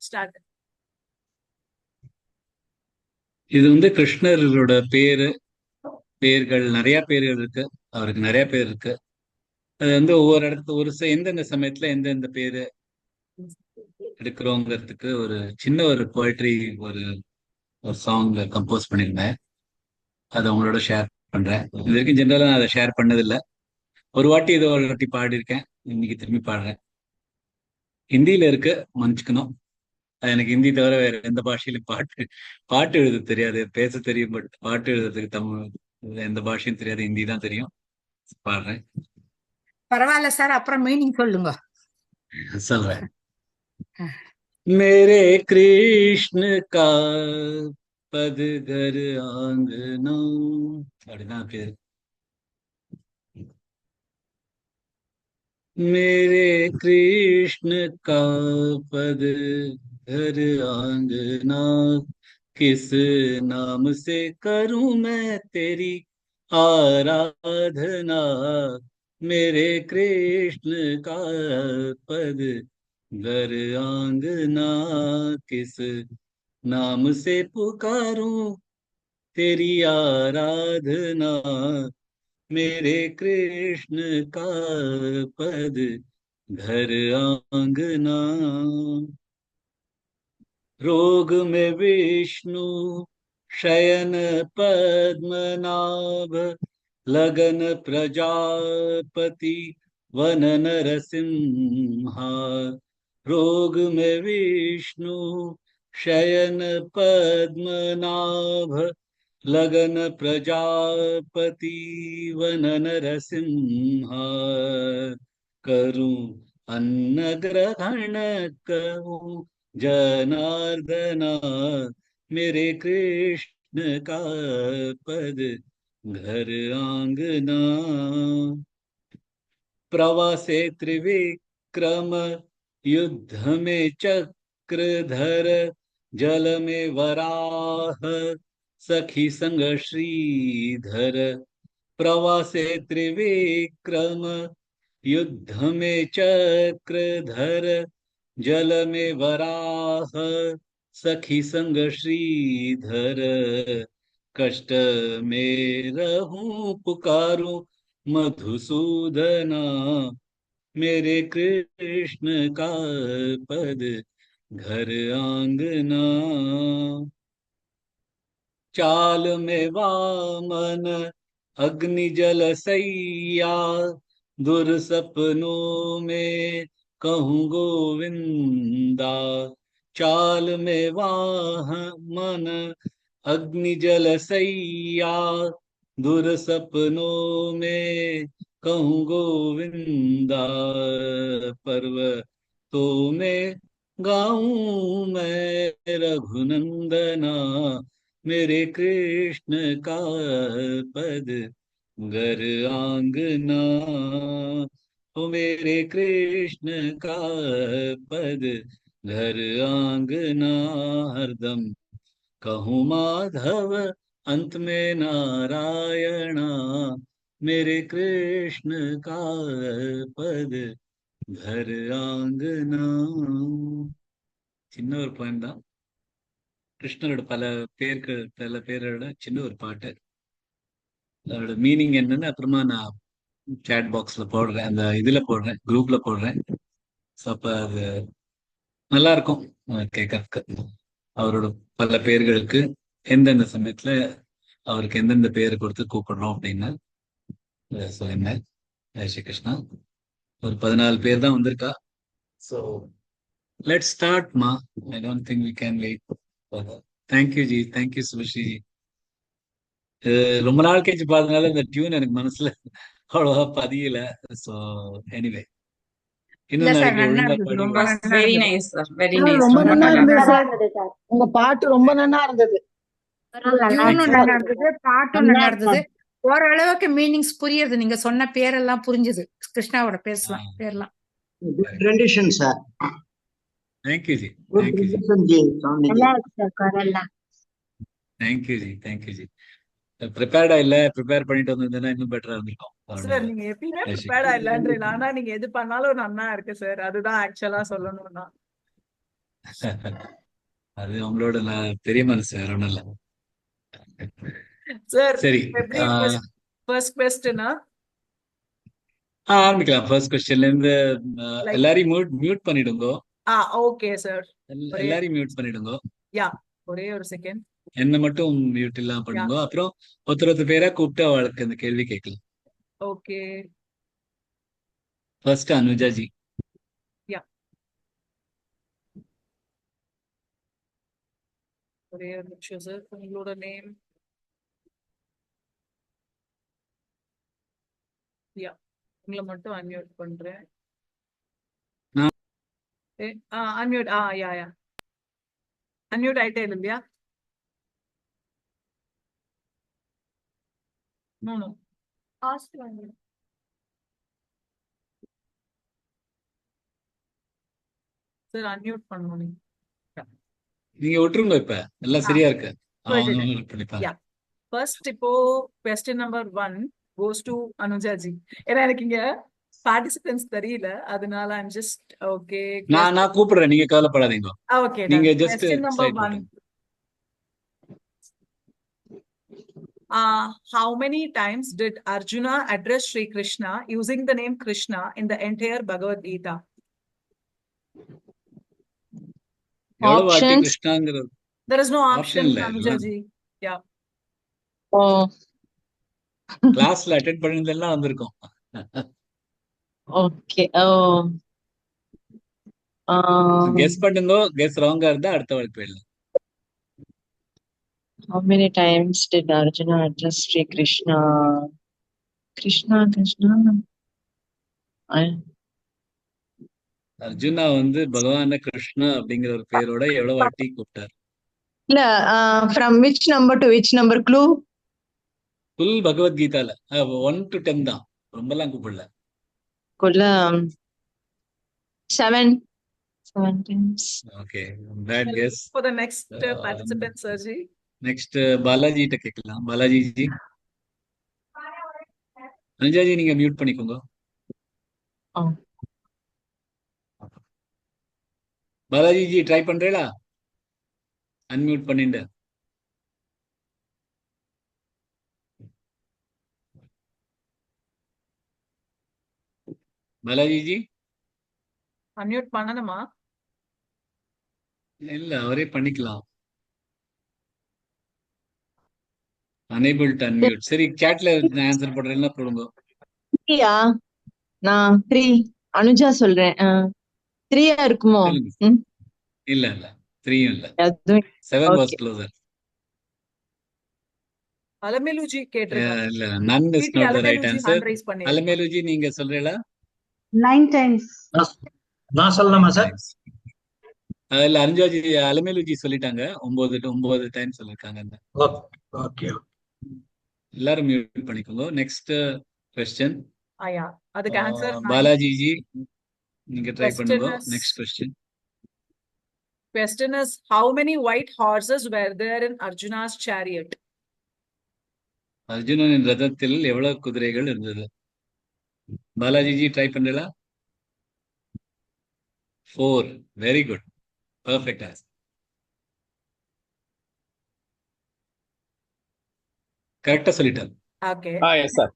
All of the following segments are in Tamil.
ஸ்டார்ட். இது கிருஷ்ணரோட பேர்கள் நிறைய பேர்கள் இருக்கு. அவருக்கு நிறைய பேர் இருக்கு. அது ஒவ்வொரு இடத்துல எந்தெந்த சமயத்துல எந்தெந்த பேரு எடுக்கிறோங்கிறதுக்கு ஒரு சின்ன ஒரு போய்ட்ரி ஒரு ஒரு சாங் கம்போஸ் பண்ணியிருந்தேன். அதை உங்களோட ஷேர் பண்றேன். இது வரைக்கும் ஜென்ரலா நான் அதை ஷேர் பண்ணதில்லை. ஒரு வாட்டி பாடியிருக்கேன். இன்னைக்கு திரும்பி பாடுறேன். ஹிந்தியில இருக்கு, மன்னிச்சுக்கணும். எனக்கு ஹிந்தி தவிர வேற எந்த பாஷையிலும் பாட்டு பாட்டு எழுத தெரியாது. பேச தெரியும், பட் பாட்டு எழுதுறதுக்கு தமிழ் எந்த பாஷையும் தெரியாது. ஹிந்தி தான் தெரியும். பாடுறேன். பரவாயில்ல சார், அப்புறம் மீனிங் சொல்லுங்க. சொல்றேன். मेरे कृष्ण का पद घर आंगना அப்படிதான் பேரு. मेरे कृष्ण का पद घर आंगना किस नाम से करूं मैं तेरी आराधना। मेरे कृष्ण का पद घर आंगना किस नाम से पुकारूं तेरी आराधना। मेरे कृष्ण का पद घर आंगना। रोग में विष्णु शयन पद्मनाभ लगन प्रजापति वन नरसिम्हा। रोग में विष्णु शयन पद्मनाभ लगन प्रजापति वन नरसिम्हा। करूं अन्न ग्रहण कहूं जनार्दना। मेरे कृष्ण का पद घर आंगना। प्रवासे त्रिविक्रम युद्ध में चक्रधर जल में वराह सखी संग श्रीधर। प्रवासे त्रिविक्रम युद्ध में चक्रधर जल में वराह सखी संग श्रीधर। कष्ट में रहूं पुकारूं मधुसूदना। मेरे कृष्ण का पद घर आंगना। चाल में वामन अग्नि जल सैया दुर्सपनों में कहूँ गोविंदा। चाल में वामन अग्नि जल सैया दुर्सपनों में कहूँ गोविंदा। पर्वतों में गाऊं मैं रघुनंदना। मेरे कृष्ण का पद घर आंगना। ओ मेरे कृष्ण का पद घर आंगना। हरदम कहूँ माधव अंत में नारायणा। मेरे कृष्ण का पद घर आंगना. சின்ன ஒரு பாயிண்ட் தான். கிருஷ்ணரோட பல பேரோட சின்ன ஒரு பாட்டு. அதோட மீனிங் என்னன்னு அப்புறமா நான் சேட் பாக்ஸ்ல போடுறேன், அந்த இதுல போடுறேன், குரூப்ல போடுறேன். ஸோ அப்ப அது நல்லா இருக்கும் கேட்கறதுக்கு. அவரோட பல பேர்களுக்கு எந்தெந்த சமயத்துல அவருக்கு எந்தெந்த பேர் கொடுத்து கூப்பிடுறோம் அப்படின்னு சொல்லியிருந்தேன். ஜெய் ஸ்ரீ கிருஷ்ணா. ஒரு 14 பேர் தான் வந்திருக்கா. ஸோ லெட்ஸ் ஸ்டார்ட் மா. I don't think we can wait. Thank you ji, thank you Subhashree. ரொம்ப நாள் கழிச்சு பார்த்ததுனால இந்த டியூன் எனக்கு மனசுல அவ்வளவா பதியல. ஸோ எனிவே, இல்ல இன்னும் சார், நாளைக்கு நல்லா ஒழுங்கா இருந்தது, ரொம்ப படிங்க. நல்லா வெரி இருந்தது. நைஸ் சார், வெரி நைஸ், ரொம்ப ரொம்ப நல்லா நல்லா இருந்தது இருந்தது. சார். உங்க பாட்டு ரொம்ப நல்லா இருந்தது. டியூனும் நல்லா எக்ஸலண்ட். இருந்தது, பாட்டும் நல்லா நல்லா இருக்கும். இருந்தது. ஓரளவுக்கு மீனிங்ஸ் புரியுது. நீங்க சொன்ன பேரெல்லாம் புரிஞ்சுது. கிருஷ்ணாவோட பேசலாம் பேர்லாம். Good rendition sir. Thank you ji, good thank you ji, rendition ji சாமி. நல்லா இருக்கு சார் குரல்லாம். Thank you ji, thank you ji. ப்ரிப்பேர்டா இல்ல, ப்ரிப்பேர் பண்ணிட்டு வந்திருந்தேன்னா இன்னும் பெட்டரா இருந்திருக்கும். சார் நீங்க எப்பயுமே ஜெய் ஸ்ரீ ப்ரிப்பேர்டா இல்லன்றீங்க. ஆனா நீங்க எது பண்ணாலும் நன்னா இருக்கு சார். அதுதான் ஆக்சுவலா சொல்லணும்னா. அது உங்களோட பெரிய மனசு, வேற ஒண்ணும் இல்ல. சார் சரி, எப்படி ஃபர்ஸ்ட் கொஸ்டினா ஆரம்பிக்கலாம். ஃபர்ஸ்ட் கொஸ்டின்ல இருந்து லைக் எல்லாரையும் மியூட் பண்ணிடுங்க. Okay sir. ஒரே எல்லாரையும் மியூட் பண்ணிடுங்க. யா ஒரே ஒரு செகண்ட். என்ன மட்டும் மியூட் இல்லாம யா பண்ணுங்க. அப்புறம் ஒருத்தர் பேரா கூப்பிட்டு அவளுக்கு இந்த கேள்வி கேட்கலாம். Okay. First Anuja ji. Yeah ஒரே ஒரு நிமிஷம் சார். உங்களோட நேம் யா உங்களை மட்டும் அன்மியூட் பண்றேன். நான் அன்மியூட் யா யா அன்மியூட் ஆயிட்டே இல்லையா? நோ நோ சார் அன்மியூட் பண்ணணும் நீங்க. நீங்க விட்டுருங்க, இப்ப எல்லாம் சரியா இருக்கு. அவங்க விட்டுட்டேன். mute பண்ணிப்பாங்க. யா ஃபர்ஸ்ட் இப்போ question number 1 goes to Anuja G. ஏன்னா எனக்கு இங்க பார்ட்டிசிபென்ட்ஸ் தெரியல, அதனால ஐம் ஜஸ்ட் ஓகே. நான் கூப்பிடுறேன், நீங்க கவலைப்படாதீங்க. ஓகே நீங்க done. Just question number side 1. போட்டுங்க. How many times did Arjuna address Sri Krishna using the name Krishna in the entire Bhagavad Gita? எவ்வளவு வாட்டி Options? கிருஷ்ணாங்கிற There is no option option, இல்ல. Anuja ji. Yeah. Oh, கிளாஸ்ல அட்டென்ட் பண்ணதெல்லாம் வந்திருக்கும். okay. Oh, கெஸ் பண்ணுங்க. கெஸ் ராங்கா இருந்தா அடுத்த வாட்டி போயிடலாம். how many times did Arjuna address Sri Krishna? Krishna. I- Arjuna பகவான கிருஷ்ணா அப்படிங்கிற ஒரு பேரோட எவ்வளவு வாட்டி கூப்பிட்டார்? இல்ல, from which number to which number? Clue? Full பகவத்கீதால 1 to 10 தான், ரொம்பலாம் கூப்பிடல. கொல்ல 7 times. Okay, bad guess. For the next participant, sir ji. Next Balaji கிட்ட கேட்கலாம். பாலாஜி ஜி. அனுஜா ஜி நீங்க மியூட் பண்ணிக்கோங்க. Oh, பாலாஜி ஜி ட்ரை பண்றீங்களா? அன்மியூட் பண்ணிட்டு. பாலாஜி ஜி. Unmute பண்ணணுமா? இல்ல, அவரே பண்ணிக்கலாம். unable to unmute. சரி, சாட்ல ஆன்சர் பண்றேன்னா போடுங்க. 3-யா? நான் 3 அனுஜா சொல்றேன். 3-யா இருக்குமோ? சொல்லுங்க. ம், இல்ல 3யும் இல்ல. அதுவும் 7 was okay. closer. Alamelu G கேட்டிருக்காங்க. இல்ல, none is PT not the right Alamelu G answer. hand raise பண்ணிருக்காங்க. அலமேலு ஜி நீங்க சொல்றீங்களா? 9 times. நான் சொல்லலாமா சார்? இல்ல, அனுஜாஜி அலமேலு ஜி சொல்லிட்டாங்க. 9 டைம் சொல்லிருக்காங்க. ஓகே. எல்லாரும் மியூட் பண்ணிக்கோங்க. Next question. ஆயா அதுக்கு ஆன்சர் பாலாஜி ஜி நீங்க ட்ரை Question பண்ணுங்க. is- next question. Question is how many white horses were there in Arjuna's chariot? அர்ஜுனனின் ரதத்தில் எவ்வளவு குதிரைகள் இருந்தது? பாலாஜி ஜி ட்ரை பண்றீங்களா? 4. Very good, perfect answer. கரெக்டா சொல்லிட்டார். Okay. Yes, sir.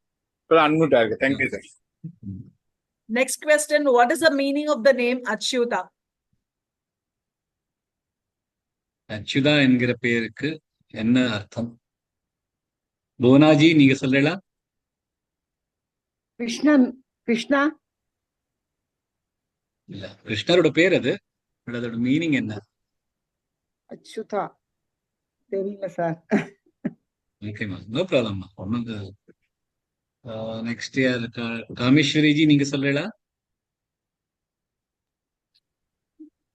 So, unmute ஆயிருக்கு. Thank you, sir. Next question, what is the meaning of the name Achyuta? Achyuta என்கிற பெயருக்கு என்ன அர்த்தம்? புவனாஜி நீங்க சொல்றீங்களா? கிருஷ்ணா இல்ல, கிருஷ்ணரோட பேர் அது. பட் அதோட மீனிங் என்ன? அச்சுதா தெரியல சார். ஓகேமா, நோ ப்ராப்ளம்மா. ஒன்னும். நெக்ஸ்ட் யார்? காமேஸ்வரி ஜி நீங்க சொல்றீங்களா?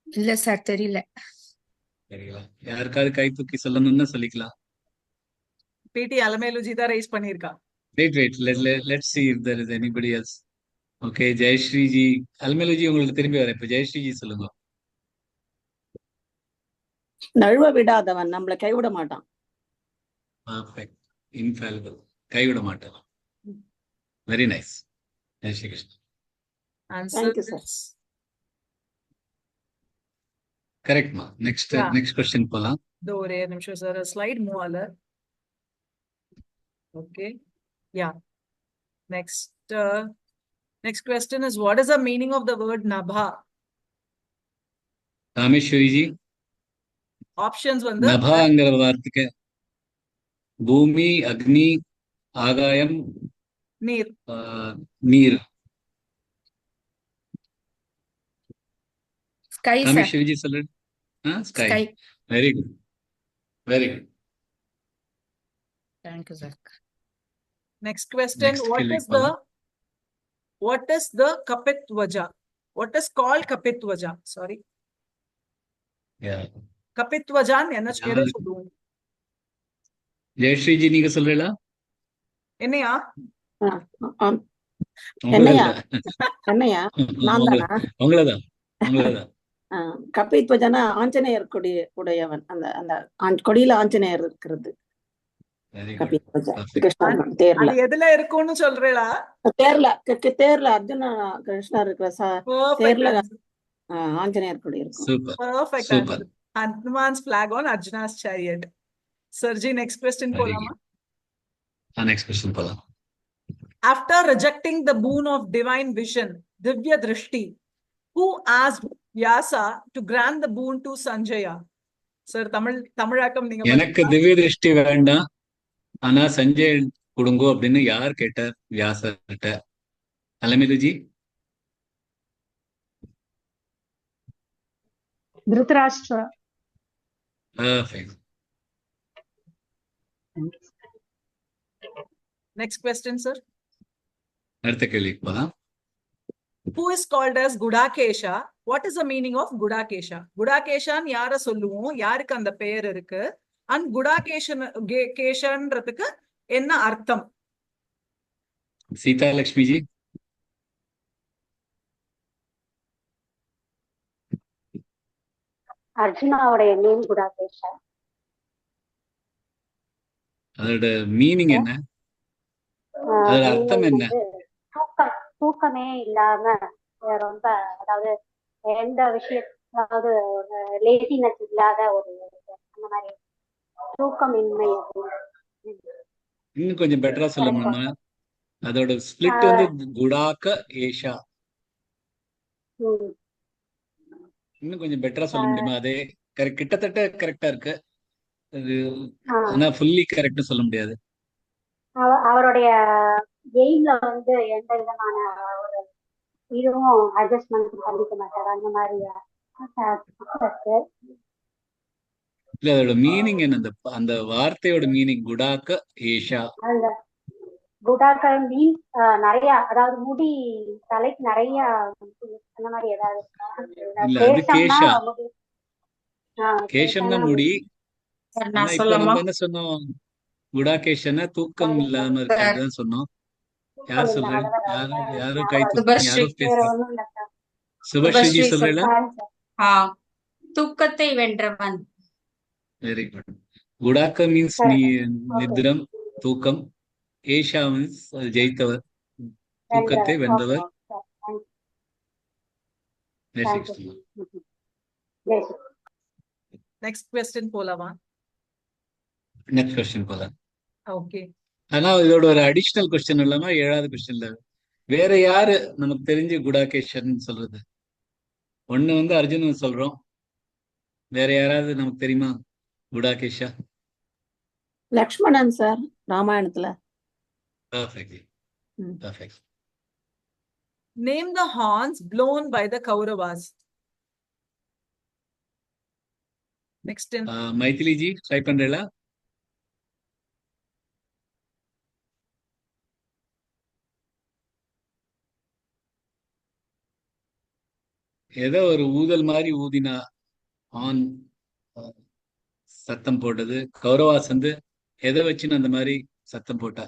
இல்ல சார், தெரியல. சரிங்களா? யாருக்காவது கை தூக்கி சொல்லணும்னா சொல்லிக்கலாம். PT அலமேலு ஜி தான் raise பண்ணிருக்கா. Wait. Let's see if there is anybody else. Okay, Jayashree ji. Alamelu ji உங்களுக்கு திரும்பி வர. இப்ப ஜெயஸ்ரீ ஜி சொல்லுங்க. நழுவ விடாதவன், நம்மள கைவிட மாட்டான். Perfect. Infallible. கைவிட மாட்டான். Very nice. Jai Shri Krishna. Answer Thank you, sir. is கரெக்ட்மா. Next Yeah. நெக்ஸ்ட் கொஸ்டின் போலாம். இதோ ஒரே நிமிஷம் சார், ஸ்லைட் மூவ் ஆகல. Okay. Yeah. Next question is, what is the meaning of the word Nabha? ராமேஸ்வரிஜி, Options வந்து நபாங்கிற வார்த்தைக்கு பூமி, அக்னி, ஆகாயம், நீர். நீர். Sky sir. ராமேஸ்வரிஜி சொல்லு. Sky. Sky. Very good, very good. Thank you sir. Next question, Next what கேள்வி is போலாம். the Kapitwaja? What is called Kapitwaja? Sorry. Yeah. Kapitwajan என்ன யாரு? சொல்லுவோம்? ஜெயஸ்ரீஜி நீங்க சொல்றீங்களா? என்னையா? என்னையா? உங்களதான். என்னையா? நான் தானா? உங்களதான், உங்களதான். கபித்வஜனா ஆஞ்சநேயர் உடையவன். அந்த அந்த கொடியில ஆஞ்சநேயர் இருக்கிறது. Very good. கபித்வஜா கிருஷ்ணன் தேர்ல. அது எதுல இருக்கும்னு சொல்றீங்களா? தேர்ல அர்ஜுனா கிருஷ்ணர் இருக்கிற தேர்ல ஆஞ்சநேயர் கொடி இருக்கும். Super, Perfect super. answer. Hanuman's flag on Arjuna's chariot. Sirji, next question Very போலாமா? நெக்ஸ்ட் கொஸ்டின் போலாம். After rejecting the boon of divine vision, Divya Drishti, who asked Vyasa to grant the boon to Sanjaya? Sir, தமிழாக்கம் நீங்க எனக்கு திவ்ய திருஷ்டி வேண்டாம், ஆனா சஞ்சய் கொடுங்கோ அப்படின்னு யார் கேட்டார்? வியாசர்கிட்ட. அலமிதுஜி. Dhritarashtra. Perfect. Next question, sir. அடுத்த கேள்விக்கு போலாம். Who is called as Gudakesha? What is the meaning of Gudakesha? Gudakeshan யார சொல்லுவோம்? யாருக்கு அந்த பெயர் இருக்கு? And Gudakeshanன்றதுக்கு என்ன அர்த்தம்? சீதா லட்சுமிஜி. அர்ஜுனாவுடைய நேம் குடாகேஷா. அதோட மீனிங் என்ன? அதோட அர்த்தம் என்ன? தூக்கமே இல்லாம ரொம்ப, அதாவது எந்த விஷயத்தாவது லேசினஸ் இல்லாத ஒரு, அந்த மாதிரி தூக்கமின்மை. இன்னும் கொஞ்சம் பெட்டரா சொல்லணும்னா அதோட ஸ்பிளிட் வந்து குடாக்க ஏஷா. இன்னும் கொஞ்சம் பெட்டரா சொல்ல முடியுமா? அதே கிட்டத்தட்ட கரெக்டா இருக்கு அது, ஆனா ஃபுல்லி கரெக்ட் சொல்ல முடியாது. அவருடைய எய்ம்ல வந்து எந்த விதமான ஒரு இதுவும் அட்ஜஸ்ட்மெண்ட் பண்ணிக்க மாட்டாரு, அந்த மாதிரி. இல்ல அதோட மீனிங் என்ன? அந்த வார்த்தையோட மீனிங் குடாக்க ஏஷா. அந்த குடாக்க மீன்ஸ் நிறைய, அதாவது முடி, தலைக்கு நிறைய அந்த மாதிரி ஏதாவது. இல்ல அது கேஷா. கேஷம்னா முடி. இப்ப நம்ம என்ன சொன்னோம்? குடாகேஷன்னா தூக்கம் இல்லாம இருக்கிறதுதான் சொன்னோம். யார் சொல்ற? யாரோ கை தூக்கி யாரோ பேசுறாங்க. சுபஸ்ரீஜி சொல்றீங்களா? தூக்கத்தை வென்றவன். Very good. குடாக்க மீன்ஸ் நித்ரம், தூக்கம். ஏஷா மீன்ஸ் ஜெயித்தவர், தூக்கத்தை வென்றவர். Next question போலாமா? நெக்ஸ்ட் கொஸ்டின் போலாம். ஓகே. ஆனா இதோட ஒரு அடிஷனல் கொஸ்டின் இல்லாம 7வது கொஸ்டின்ல வேற யாரு நமக்கு தெரிஞ்சு குடாகேஷன் சொல்றது? ஒண்ணு வந்து அர்ஜுனன் சொல்றோம், வேற யாராவது நமக்கு தெரியுமா குடாகேஷா? லக்ஷ்மணன் சார், ராமாயணத்துல. Perfect. Perfect. Name the horns blown by the Kauravas. Next in மைதிலிஜி try பண்றீங்களா? ஏதோ ஒரு ஊதல் மாதிரி ஊதினா ஆன் சத்தம் போட்டது. கௌரவாஸ் வந்து எதை வச்சுன்னு அந்த மாதிரி சத்தம் போட்டா?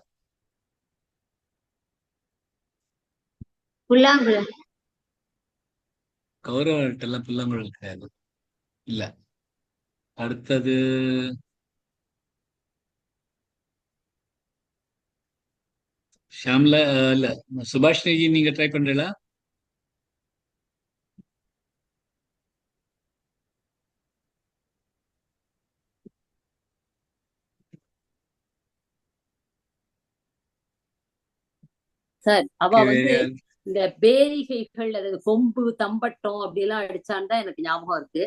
புல்லாங்குழல். கௌரவர்கிட்ட எல்லாம் புல்லாங்குழல் கிடையாது. இல்ல. அடுத்தது ஷாம்லா இல்ல சுபாஷ்னிஜி, நீங்க ட்ரை பண்றீங்களா? சார் அவ Okay, வந்து yeah. இந்த பேரிகைகள் அது கொம்பு தம்பட்டம் அப்படி எல்லாம் அடிச்சான் தான் எனக்கு ஞாபகம் இருக்கு.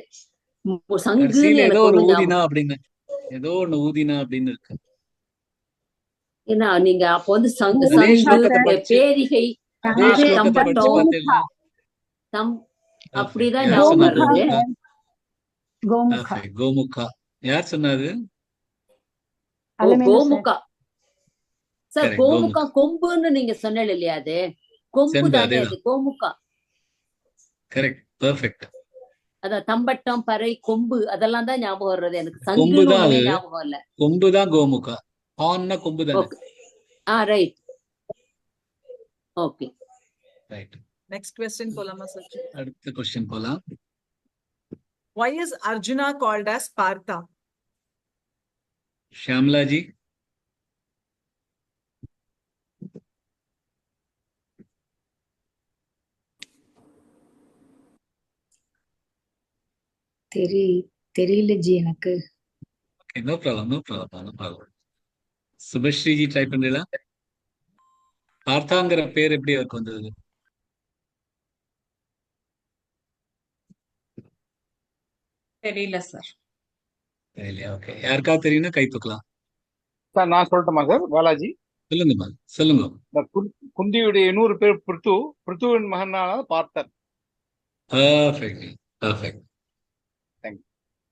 சங்குன்னு கடைசியில ஏதோ எனக்கு ஒரு ஒண்ணும் ஊதினா ஞாபகம். அப்படின்னு ஏதோ ஒண்ணு ஊதினா அப்படின்னு இருக்கு. ஏன்னா நீங்க அப்போ வந்து சங்கு அதே சங்கு ஸ்லோகத்தை படிச்சு பேரிகை அதே ஸ்லோகத்தை படிச்சு தம்பட்டம் பார்த்தேன்னா தம் அப்படிதான் யார் ஞாபகம் சொன்னது? வருது. கோமுகா Perfect. கோமுகா யார் சொன்னது? ஓ கோமுகா சார், Correct, கோமுகா கொம்புன்னு நீங்க சொன்னல இல்லையா? அது கொம்பு செம்பு தானே, அதேதான். அது கோமுகா. Correct, perfect. அதான் தம்பட்டம் பறை கொம்பு அதெல்லாம் தான் ஞாபகம் வர்றது எனக்கு. கொம்பு சங்குன்னு தான் ஒண்ணுமே அது. ஞாபகம் இல்ல. கொம்பு தான் கோமுகா. ஆன்னா கொம்பு தானே. Okay, right, okay. Right. Next question போலாமா sir? அடுத்த கொஸ்டின் போலாம். Why is Arjuna called as Partha? Shyamala ji. தெரியல ஜி எனக்கு. Okay, no problem, no problem, no problem. Subhashree ji try பண்றீங்களா? பார்த்தாங்கிற பேர் எப்படி அவருக்கு வந்தது? தெரியல சார். தெரியலையா? ஓகே, யாருக்காவது தெரியும்னா கை தூக்கலாம். சார் நான் சொல்லட்டுமா சார்? பாலாஜி, சொல்லுங்கம்மா, சொல்லுங்க. இந்த குந்தியுடைய இன்னொரு பேர் பிருத்து, பிருத்துவின் மகனான பார்த்தர். Perfect, perfect.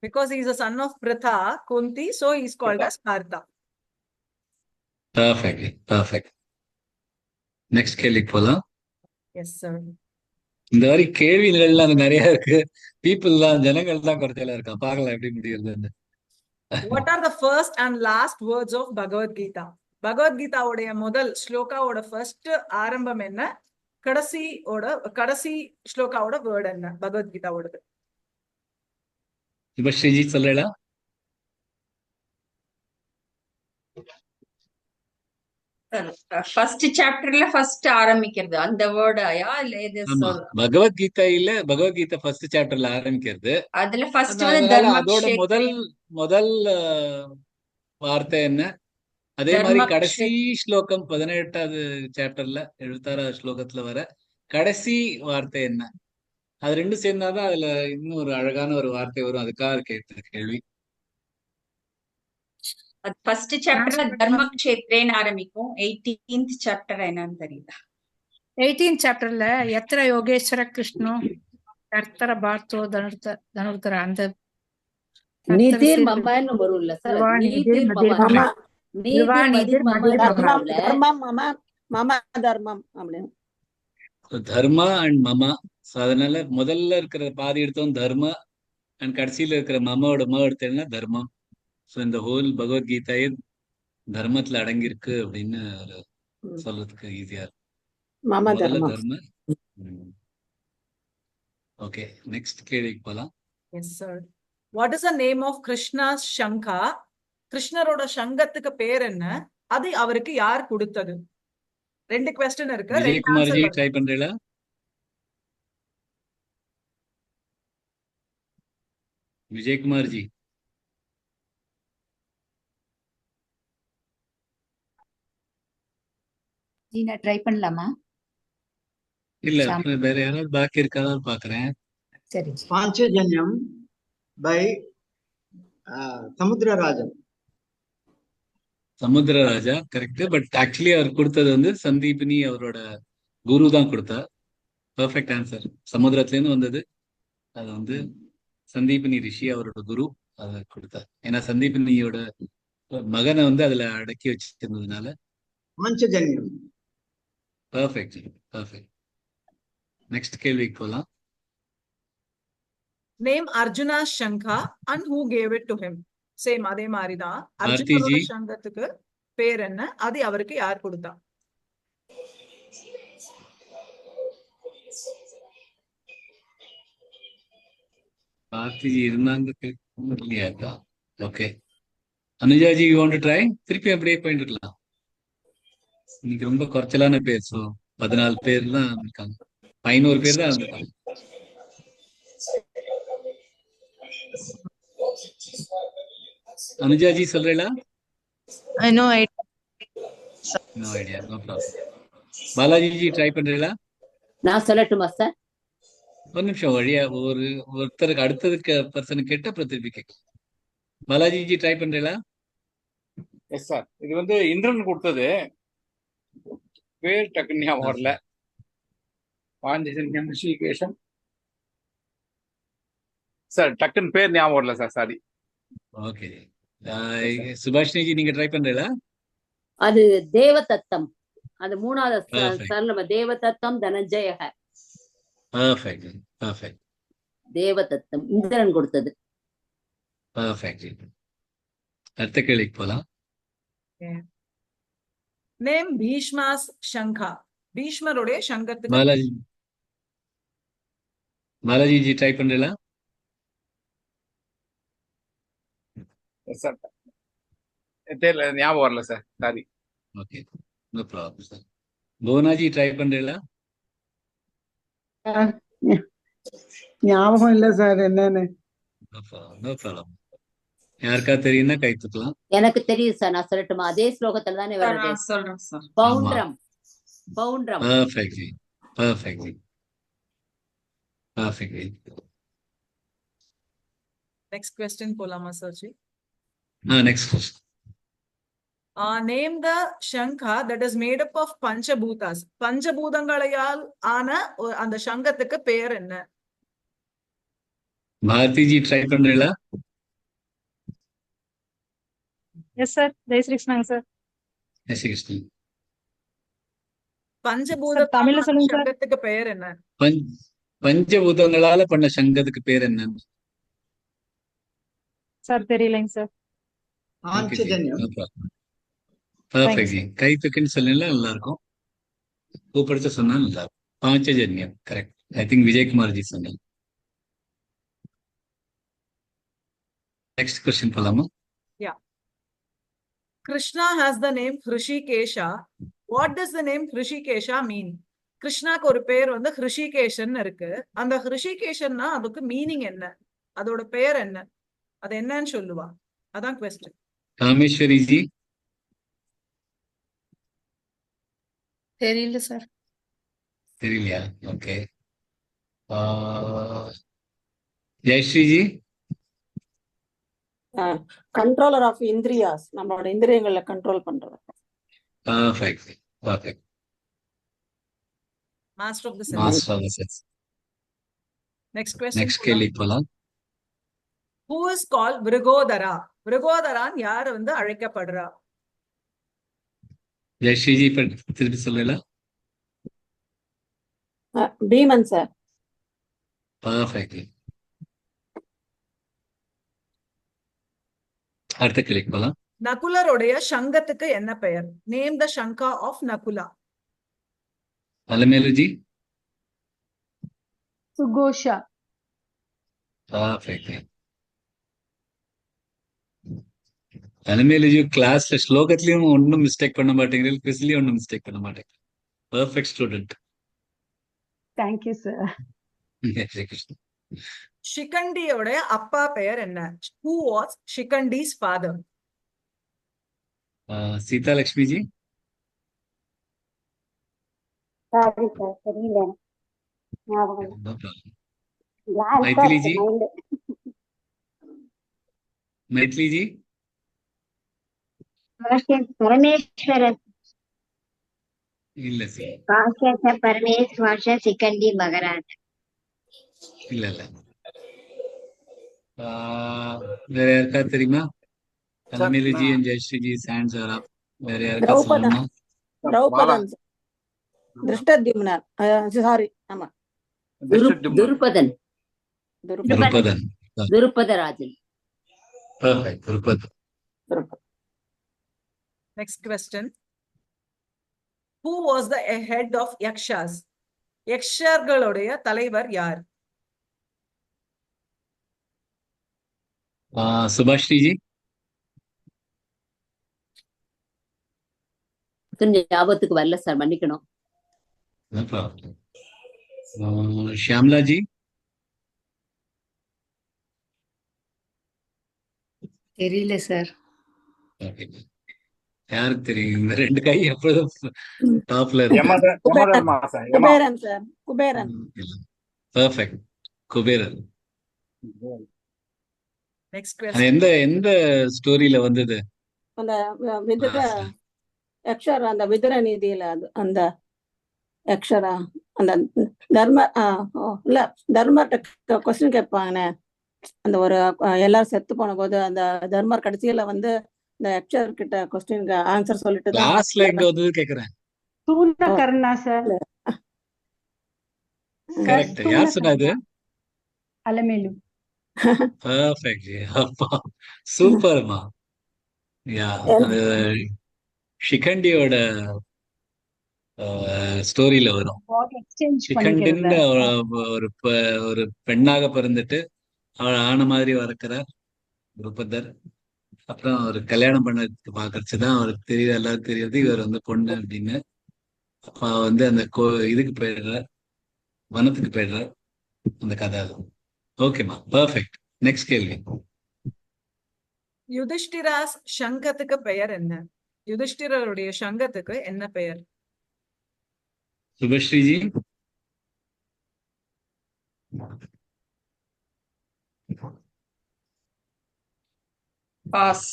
Because he is a son of Pritha, Kunti, so he is called as Partha. Perfect, perfect. Next கேள்விக்கு போலாம். Yes sir. இந்த மாதிரி கேள்விகள்லாம் அங்க நிறைய இருக்கு. பீப்புள்லாம் ஜனங்கள் தான் குறைச்சலா இருக்கா. பார்க்கலாம் எப்படி முடியுதுன்னு. What are the first and last words of Bhagavad Gita? Bhagavad Gita உடைய முதல் ஸ்லோகாவோட ஃபர்ஸ்ட் ஆரம்பம் என்ன? கடைசி ஸ்லோகாவோட வேர்ட் என்ன? பகவத் கீதாவோடது. சுபஸ்ரீ ஜி சொல்றீங்களா? ஃபர்ஸ்ட் சாப்டர்ல ஃபர்ஸ்ட் ஆரம்பிக்கிறது அந்த வேர்டாயா இல்ல இது? பகவத்கீதை ஃபர்ஸ்ட் சாப்டர்ல ஆரம்பிக்கிறது. அதுல ஃபர்ஸ்ட் அதோட முதல் வார்த்தை என்ன? அதே மாதிரி கடைசி ஸ்லோகம் 18வது சாப்டர்ல 76வது ஸ்லோகத்துல வர கடைசி வார்த்தை என்ன? அது ரெண்டும் சேர்ந்தாதான் அதுல இன்னும் ஒரு அழகான ஒரு வார்த்தை வரும். அதுக்காக கேட்ட கேள்வி. ஃபர்ஸ்ட் சாப்டர்ல தர்மக்ஷேத்ரேன்னு ஆரம்பிக்கும். 18th சாப்டர் என்னன்னு தெரியல. 18th சாப்டர்ல எத்திர யோகேஸ்வர கிருஷ்ணோ கர்த்தர பார்த்தோ தனுர்தர அந்த நீதிர் மமன்னு வரும்ல சார். நீதிர் மம தர்மம் மம தர்மம் அப்படின்னு. தர்மா அண்ட் மமா. அதனால முதல்ல இருக்கிற பாதி எடுத்தோம் தர்மா அண்ட் கடைசியில இருக்கிற மமாவோட எடுத்தேன்னா தர்மம். ஸோ இந்த ஹோல் பகவத்கீதையே தர்மத்துல அடங்கியிருக்கு அப்படின்னு சொல்றதுக்கு ஈஸியா இருக்கு. தர்ம. ஓகே, நெக்ஸ்ட் கேள்விக்கு போலாம். Yes sir. What is the name of Krishna's Shankha? கிருஷ்ணரோட சங்கத்துக்கு பேர் என்ன? அது அவருக்கு யார் கொடுத்தது? ரெண்டு क्वेश्चन இருக்கு. விஜயகுமார் ஜி ட்ரை பண்றீங்களா? விஜயகுமார் ஜி. ஜி நான் ட்ரை பண்ணலாமா? இல்ல, வேற யாராவது பாக்கி இருக்காதா பாக்குறேன். சரி. Panchajanyam by Samudrarajan. Samudraraja correct. But actually அவர் கொடுத்தது வந்து சந்தீபினி அவரோட குரு தான் கொடுத்தார். Perfect answer. சமுத்திரத்துல இருந்து வந்தது. அது வந்து சந்தீபினி ரிஷி அவரோட குரு அதை கொடுத்தார். ஏன்னா சந்தீபினியோட மகனை வந்து அதுல அடக்கி வச்சிருந்ததுனால. பாஞ்சஜன்யம். Perfect, perfect. நெக்ஸ்ட் கேள்விக்கு போலாம். Name Arjuna Shankha and who gave it to him? Same அதே மாதிரி தான். அர்ஜுனோட சங்கத்துக்கு பேர் என்ன? அது அவருக்கு யார் கொடுத்தா? கார்த்திஜி இருந்தாங்க இல்லையா? Okay, அனுஜாஜி you want to try? திருப்பி அப்படியே போயிட்டு இருக்கலாம். இன்னைக்கு ரொம்ப குறைச்சலான பேர். ஸோ 14 பேர் தான் இருக்காங்க. 500 பேர் தான் இருந்திருக்காங்க. அனுஜாஜி சொல்றீங்களா? No idea. No idea, no problem. பாலாஜிஜி try பண்றீங்களா? நான் சொல்லட்டுமா சார்? ஒரு நிமிஷம் வழியா ஒருத்தருக்கு அடுத்ததுக்கு பர்சனுக்கு கேட்டு அப்புறம் திருப்பி கேட்கலாம். பாலாஜிஜி ட்ரை பண்றீங்களா? Yes sir. இது வந்து இந்திரன் கொடுத்தது, பேர் டக்குன்னு ஞாபகம் வரல. பாஞ்சஜன்யம், ரிஷிகேஷம் சார், டக்குன்னு பேர் ஞாபகம் வரல சார், சாரி. ஓகே. சுபாஷினிஜி நீங்க ட்ரை பண்றீங்களா? அது தேவதத்தம். அது மூணாவது Perfect. சரளம. தேவதத்தம் Dhananjaya. Perfect perfect தேவதத்தம் Indiran கொடுத்தது. பர்ஃபெக்ட். அடுத்த கேள்விக்கு போலாம். Name Bhishma's Shankha. பீஷ்மருடைய சங்கத்துக்கு பாலாஜிஜி ட்ரை பண்றீங்களா? எஸ் சார், தெரியல, ஞாபகம் வரல sir, sorry. Okay, no problem sir. புவனாஜி try பண்றீங்களா? ஞாபகம் இல்ல சார் என்னன்னு. No problem. யாருக்கா தெரியும்னா கை தூக்கலாம். எனக்கு தெரியுது சார், நான் சொல்லட்டுமா? அதே ஸ்லோகத்துல தானே வருது. நான் சொல்றேன் sir. பவுண்ட்ரம். பவுண்ட்ரம். Perfectly perfectly perfectly. next question போலாமா சர்ஜி? Next question. Name the Shankha that is made up of Panchabhutas. பஞ்சபூதங்களால் ஆன அந்த சங்கத்துக்கு பெயர் என்ன? பாரதிஜி ட்ரை பண்றீங்களா? Yes sir, ஜெயஸ்ரீகிருஷ்ணன் sir. கிருஷ்ணன். பஞ்சபூத தமிழ்ல சொல்லுங்க சார். சங்கத்துக்கு பெயர் என்ன? பஞ்சபூதங்களால பண்ண சங்கத்துக்கு பேர் என்ன? சார் தெரியலைங்க சார். பாஞ்சஜன்யம். பர்ஃபெக்ட். கை தூக்கின்னு சொன்னா நல்லா இருக்கும். கூப்பிடுத்த சொன்னா நல்லா இருக்கும். பாஞ்சஜன்யம் கரெக்ட். ஐ திங்க் விஜயகுமார்ஜி சொன்னாங்க. நெக்ஸ்ட் கொஸ்டின் போலாமா? Yeah. Krishna has the name Hrishikesha. What does the name Hrishikesha mean? கிருஷ்ணாக்கு ஒரு பேர் வந்து ஹிருஷிகேஷன் இருக்கு. அந்த ஹிருஷிகேஷன்னா அதுக்கு மீனிங் என்ன? அதோட பெயர் என்ன? அது என்னன்னு சொல்லுவா? அதான் क्वेश्चन. காமேஸ்வரி ஜி தெரியல சார். தெரியலையா? Okay. Jayashree ji. Controller of indriyas, நம்மளோட இந்திரியங்களை கண்ட்ரோல் பண்றது. Perfect perfect. Master of the master of the sense. Next question. நெக்ஸ்ட் கேள்வி போலாம். Who is called Vrigodara? Vrigodaran யார் வந்து அழைக்கப்படுறா? ஜெயஸ்ரீ ஜி திருப்பி சொல்லல. பீமன் சார். பர்ஃபெக்ட். அடுத்த கேள்விக்கு போலாம். நகுலருடைய சங்கத்துக்கு என்ன பெயர்? Name the Shankha of Nakula. Alamelu ji. சுகோஷா. பர்ஃபெக்ட். அலமேலு ஜி கிளாஸ்ல ஸ்லோகத்திலயும் ஒன்னும் மிஸ்டேக் பண்ண மாட்டேங்கிறீங்க, குவிஸ்லயும் ஒன்னும் மிஸ்டேக் பண்ண மாட்டேங்க. Perfect student. Thank you sir. ஷிகண்டியோட அப்பா பெயர் என்ன? Who was Shikandi's father? Seetha Lakshmi ji. Sorry sir, தெரியல. ஞாபகம் மைதிலி ஜி. மைதிலி ஜி. பரமேஸ்வரன். இல்ல சார். காசிய பரமேஸ்வர சிக்கண்டி மகராஜ். இல்ல இல்ல. வேற யாருக்கா தெரியுமா? Alamelu ji and Jayashree ji chance are up. வேற யாருக்கா சொல்லணுமா? திரௌபதன். திருஷ்டத்யும்னர். சாரி, ஆமா. Drupadan. Drupadan. Drupadarajan. Perfect. Drupadan. Next question. Who was the head of Yakshas? யக்ஷர்களுடைய தலைவர் யார்? சுபாஷ்ரீ ஜி. ஞாபகத்துக்கு வரல சார், மன்னிக்கணும். ஷியாம்லா ஜி. தெரியல சார். யாருக்கு தெரியும்? இந்த 2 கை எப்பொழுதும் டாப்ல இருக்கு. Yamadharma sir. Yama. Kuberan sir, Kuberan. Perfect. Kuberan. Next அது கொஸ்டின். எந்த எந்த ஸ்டோரியில வந்தது? அந்த விதுர யக்ஷர், அந்த விதுர நீதியில அந்த யக்ஷரா அந்த தர்ம இல்ல தர்மர்கிட்ட கொஸ்டின் கேட்பாங்கண்ணே. அந்த ஒரு எல்லாரும் செத்து போன போது அந்த தர்மர் கடைசியில வந்து இந்த யக்ஷர் கிட்ட கொஸ்டினுக்கு ஆன்சர் சொல்லிட்டு தான் லாஸ்ட்ல எங்க வந்தது கேக்குறேன். சூர்ணகர்ணா சார். கரெக்ட். யார் சொன்னது? அலமேலு. பெர்ஃபெக்ட். அப்பா சூப்பர்மா. யா, அது ஷிகண்டியோட ஸ்டோரியில வரும். எக்ஸ்சேஞ்ச் ஷிகண்டின்னு பண்ணிக்கிறது. ஒரு பெண்ணாக பிறந்துட்டு அவள் ஆன மாதிரி வளர்க்கிறார் துருபதர். அப்புறம் அவர் கல்யாணம் பண்ண பாக்கறச்சுதான் அவருக்கு தெரியுது, எல்லாரும் தெரியுது இவர் வந்து பொண்ணு அப்படின்னு. அப்ப வந்து அந்த இதுக்கு போயிடுறார், வனத்துக்கு போயிடுறார். அந்த கதை அது. ஓகேமா, பெர்ஃபெக்ட். நெக்ஸ்ட் கேள்வி. யுதிஷ்டிராஸ் சங்கத்துக்கு பெயர் என்ன? யுதிஷ்டிரருடைய சங்கத்துக்கு என்ன பெயர்? சுபஸ்ரீஜி. Pass.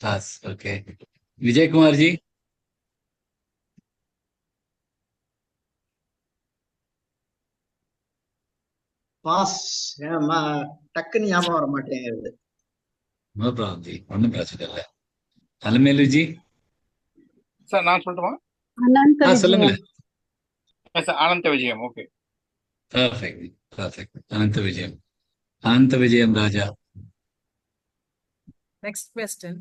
Pass. Okay. Vijayakumar G. Pass. டக்குன்னு ஞாபகம் வர மாட்டேங்குது. நோ ப்ராப்ளம் ஜி, ஒன்றும் பிரச்சனை இல்லை. அலமேலு ஜி. சார் நான் சொல்லட்டுமா? அனந்த சொல்லுங்களேன். சார் அனந்த விஜயம். ஓகே. Perfect, perfect. அனந்த விஜயம். அனந்த விஜயம் ராஜா. Next question.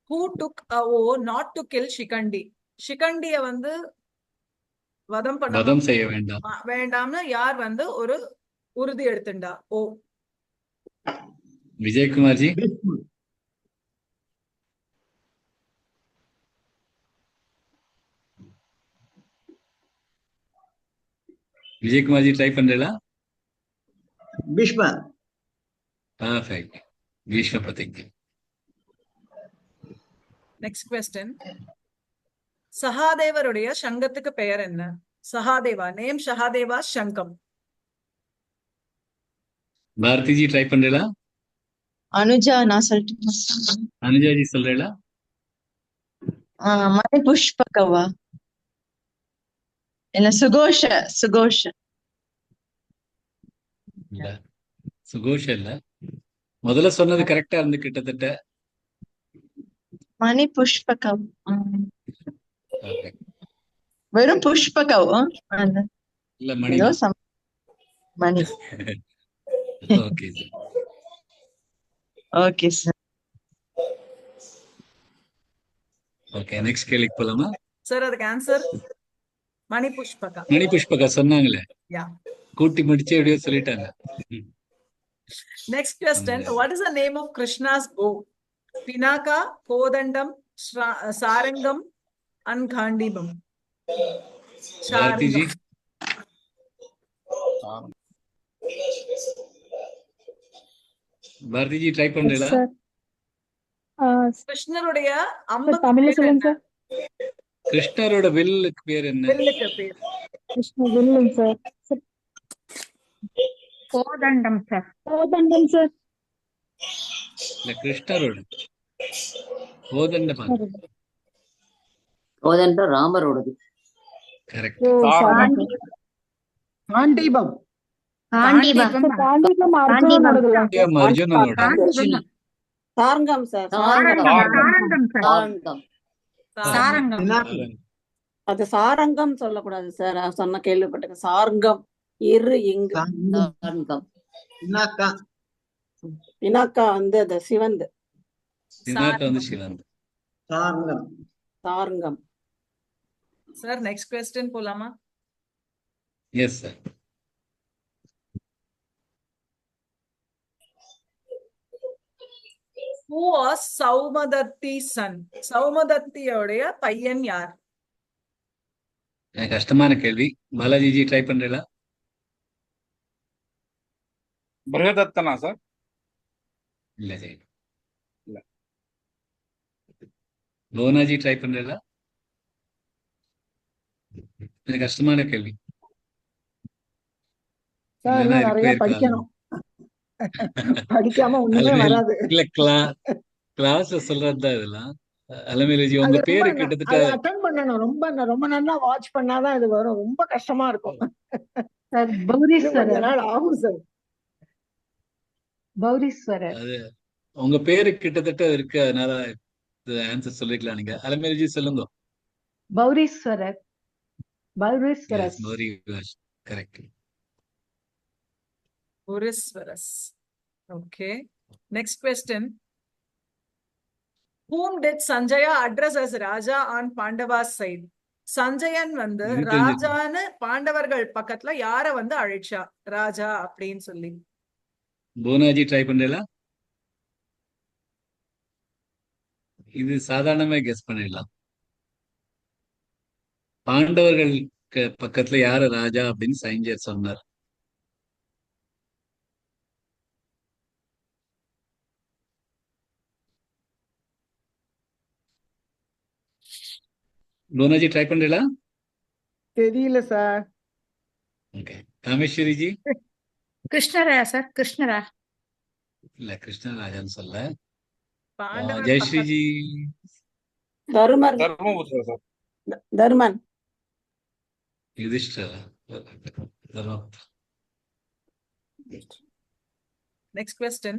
Who took a oath not to kill Shikandi? ஷிகண்டிய வந்து வதம் செய்ய வேண்டாம். வேண்டாம்னு யார் வந்து ஒரு உறுதி எடுத்துண்டா? ஓ. விஜயகுமார் ஜி. விஜயகுமார் ஜி ட்ரை பண்றீங்களா? பீஷ்ம. பெர்ஃபெக்ட். பீஷ்ம பிரதிஜ்ஞை. Next question. சகாதேவருடைய சங்கத்துக்கு பெயர் என்ன? சகாதேவா நேம் சகாதேவா சங்கம். பாரதி ஜி ட்ரை பண்றீங்களா? அனுஜா நான் சொல்லிட்டு. அனுஜா ஜி சொல்றீங்களா? மணி புஷ்பகவா இல்ல சுகோஷ. சுகோஷ இல்ல, சுகோஷ இல்ல. முதல்ல சொன்னது கரெக்டா இருந்து கிட்டத்தட்ட. மணி புஷ்பகவ். Perfect. வெறும் புஷ்பகவ். இல்ல மணி. மணி. Okay sir. Okay sir. Okay, next கேள்விக்கு போலாமா? சார் அதுக்கு ஆன்சர் மணி புஷ்பகா. மணி புஷ்பகா சொன்னாங்களே, யா. கூட்டி முடிச்சு எப்படியோ சொல்லிட்டாங்க. Next question. What is the name of Krishna's bow? Pinaka, Kodandam, Sarangam, and Gandhibam. Bharathi ji. Bharathi ji try பண்றீங்களா? கிருஷ்ணருடைய அம்பு தமிழ்ல சொல்லுங்க சார். கிருஷ்ணரோட வில்லுக்கு பேர் என்ன? வில்லுக்கு பேர் கிருஷ்ண வில்லுங்க சார். கோதண்டம் சார். கோதண்டம் சார். இல்ல, கிருஷ்ணரோட கோதண்ட பாரு. கோதண்டம் ராமரோடது. கரெக்ட். காண்டீபம். காண்டீபம் அர்ஜுனோடது. அர்ஜுனனோட. சாரங்கம் சார். சாரங்கம். அது சாரங்கம் சொல்லக்கூடாது சார். சொன்ன கேள்விப்பட்டிருக்க. சாரங்கம் இரு இங்கு. சாரங்கம். பினாக்கா வந்து அது சிவந்து. பினாக்கா வந்து சிவன். சாரங்கம். சாரங்கம். சார் நெக்ஸ்ட் கொஸ்டின் போலாமா? Yes sir. Who was Saumadati's son? சௌமதத்தியோடைய பையன் யார்? கஷ்டமான கேள்வி. பாலாஜி ஜி ட்ரை பண்றீங்களா? பிரகதத்தனா சார்? இல்ல ஜி. இல்ல. புவனாஜி ட்ரை பண்றீங்களா? கொஞ்சம் கஷ்டமான கேள்வி. சார் இல்லைன்னா நான் நிறைய இருக்கவே இருக்காது. படிக்கணும். படிக்காம ஒண்ணுமே அலமேல் வராது. இல்ல கிளாஸ்ல சொல்றதுதான் இதெல்லாம். அலமேலுஜி அது உங்க ரொம்ப பேரு கிட்டத்தட்ட அதை அட்டன் பண்ணணும். ரொம்ப நல்லா வாட்ச் பண்ணாதான் இது வரும். ரொம்ப கஷ்டமா இருக்கும். சார் இன்னும் கொஞ்ச பௌரீஸ்வரர். நாள் ஆகும் சார். பௌரீஸ்வரர். அது உங்க பேரு கிட்டத்தட்ட இருக்கு, அதனால ஆன்சர் சொல்லிக்கலாம் நீங்க. அலமேலுஜி சொல்லுங்க. பௌரீஸ்வரர். பௌரீஸ்வரர். Correct. Purisvaras. Okay. Next question. Whom did Sanjaya address as Raja on Pandava's side? Sanjayan வந்து இது தெரிஞ்சிருக்கு. ராஜான்னு பாண்டவர்கள் பக்கத்துல யார வந்து அழைச்சா ராஜா அப்படின்னு சொல்லி? புவனாஜி ட்ரை பண்றீங்களா? இது சாதாரணமா கெஸ் பண்ணிடலாம். பாண்டவர்கள் பக்கத்துல யாரு ராஜா அப்படின்னு சைஞ்சர் சொன்னார். புவனாஜி ட்ரை பண்றீங்களா? தெரியல சார். ஓகே. காமேஸ்வரிஜி? கிருஷ்ணரா சார்? கிருஷ்ணரா? இல்ல, கிருஷ்ணராஜான்னு சொல்ல. பாண்டவர் ஜெயஸ்ரீஜி? தருமர். தர்மபுத்திரர் sir. Dharman. Yudhishthira? Dharmaputrar. Next question.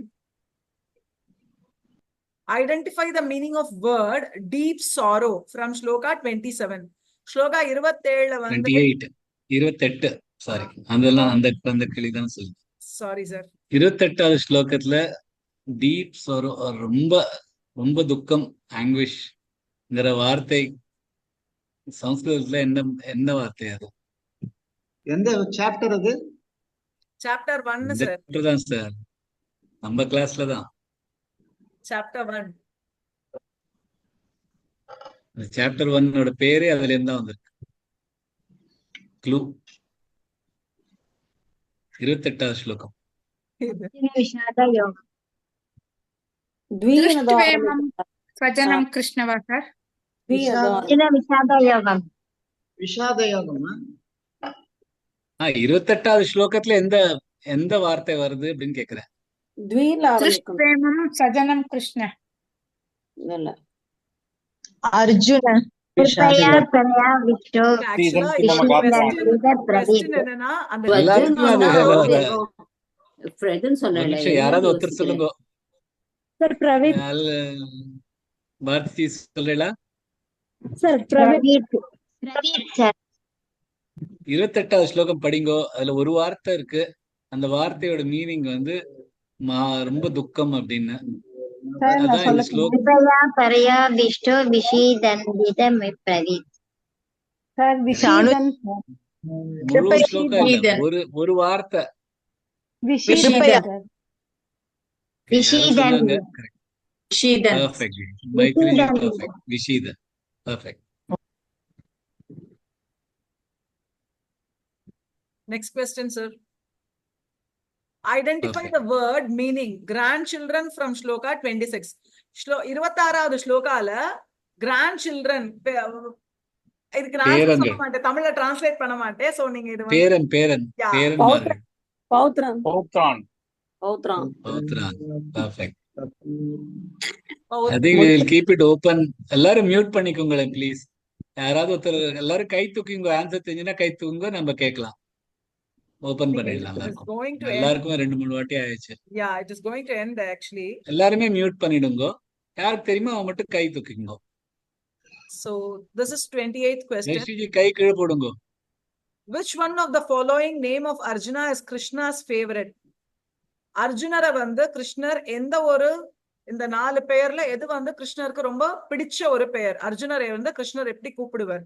Identify the meaning of word deep sorrow from Shloka 27. Shloka 27 வந்து 28 சாரி, அந்த கிளிதான் சொல்லு. Sorry sir. 28வது ஸ்லோகத்துல டீப் சாரோ, ரொம்ப ரொம்ப துக்கம், ஆங்குவிஷ்ங்கிற வார்த்தை சமஸ்கிருதத்துல என்ன வார்த்தை அது? எந்த சாப்டர் அது? Chapter 1 sir. தான் சார், நம்ம கிளாஸ்ல தான். சாப்டர் 1. சாப்டர் 1 பேரே அதுல இருந்தா வந்திருக்கு. க்ளூ 28வது ஸ்லோகம். திருஷ்டுவேமம் ஸ்வஜனம் கிருஷ்ணவா சார்? விஷாத யோகமா? 28வது ஸ்லோகத்துல எந்த வார்த்தை வருது அப்படின்னு கேக்குறேன். திருஷ்டுவேமம் ஸ்வஜனம் கிருஷ்ண. அர்ஜுன. யாராவது ஒருத்தர் சொல்லுங்க. பாரதி சொல்றீங்களா? 28வது ஸ்லோகம் படிங்கோ. அதுல ஒரு வார்த்தை இருக்கு, அந்த வார்த்தையோட மீனிங் வந்து ரொம்ப துக்கம் அப்படின்னு. அதான் இந்த ஸ்லோகம். முழு ஸ்லோகம் இல்ல, ஒரு வார்த்தை. Next question, sir. Identify the word meaning grandchildren from Shloka 26. 26வது ஸ்லோகால grandchildren இதுக்கு நான் சொல்ல மாட்டேன், தமிழ்ல டிரான்ஸ்லேட் பண்ண மாட்டேன். சோ நீங்க இது பேரன் பௌத்ரன். Perfect. I think we will keep it open. எல்லாரும் மியூட் பண்ணிக்கோங்களேன் ப்ளீஸ். யாராவது ஒருத்தர் எல்லாரும் கை தூக்கிங்க, ஆன்சர் தெரிஞ்சுன்னா கை தூக்குங்க, நம்ம கேட்கலாம். ஓபன் பண்ணிடலாம். எல்லாருக்கும் 2-3 வாட்டி ஆயிடுச்சு. Yeah, it is going to end actually. எல்லாருமே மியூட் பண்ணிடுங்க. யாருக்கு தெரியுமா அவங்க மட்டும் கை தூக்கிங்க. So this is 28th question. ஜெயஸ்ரீஜி கை கீழே போடுங்க. Which one of the following name of Arjuna is Krishna's favorite? அர்ஜுனரை வந்து கிருஷ்ணர் எந்த ஒரு இந்த 4 பெயர்ல எது வந்து கிருஷ்ணருக்கு ரொம்ப பிடிச்ச ஒரு பெயர்? அர்ஜுனரை வந்து கிருஷ்ணர் எப்படி கூப்பிடுவார்?